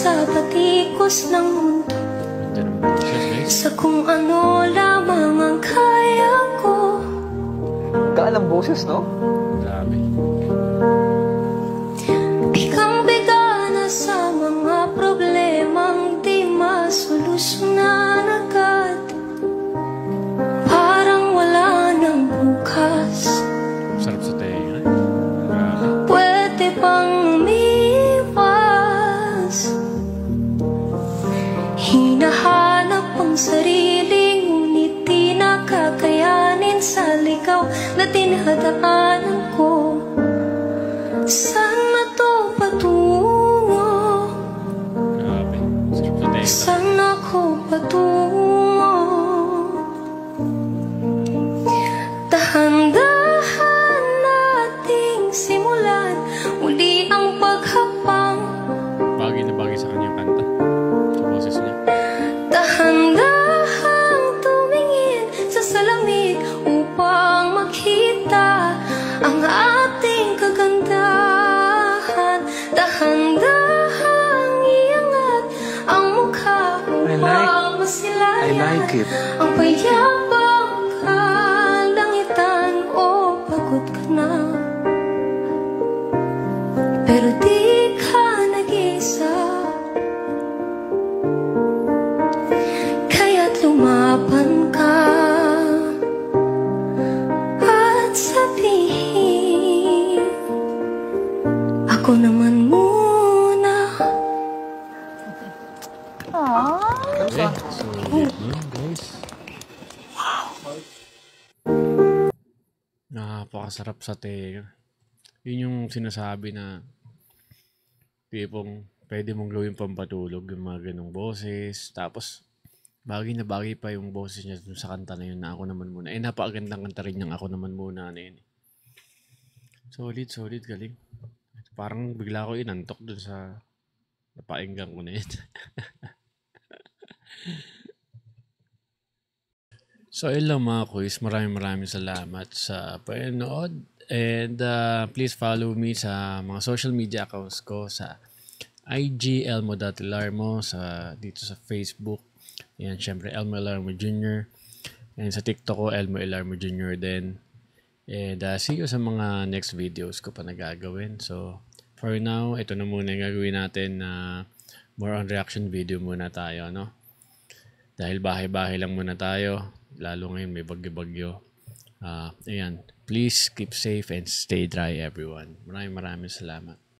sa batikos ng mundo, sa kung ano lamang ang kaya ko. Gaan ang boses, no? Grabe. Bigang-biga na sa mga problemang di masolusyonan agad, parang wala nang bukas. Sarap sa tenga. Pwede bang umiwas? Hinahanap ang sarili, ngunit di nakakayanin sa ligaw na tinadaanan ko. Saan na to patungo? Grabe. Sarap sa tenga. Saan ako patungo? Dahan-dahan nating simulan muli ang paghapang. Bagay na bagay sa kanyang kanta. Sa boses niya. Dahan-dahang tumingin sa salamin upang makita ang ating kagandahan. Dahan-dahang iangat ang mukha upang masilayan. I like it. Ang payapang kalangitan. O pagod ka na, pero di ka nag-isa. Kaya't lumaban ka at sabihin, ako naman muna. Okay. So, yun guys. Napakasarap sa tenga. Yun yung sinasabi na tipong pwede mong gawin pampatulog yung mga ganong boses. Tapos, bagay na bagay pa yung boses niya dun sa kanta na yun na Ako Naman Muna. Napakagandang kanta rin yung Ako Naman Muna na yun. Solid, galing. Parang bigla ko inantok dun sa napakinggan ko na yun. So, yun lang mga quiz. Maraming salamat sa panood. And please follow me sa mga social media accounts ko sa IG Elmo.Ilarmo, dito sa Facebook. Yan, syempre Elmo Ilarmo Jr. And sa TikTok ko, Elmo Ilarmo Jr. din. And see you sa mga next videos ko pa na gagawin. So, for now, ito na muna yung gagawin natin na more on reaction video muna tayo, no? Dahil bahay-bahay lang muna tayo. Lalo ngayon may bagyo-bagyo. Ayan. Please keep safe and stay dry everyone. Maraming salamat.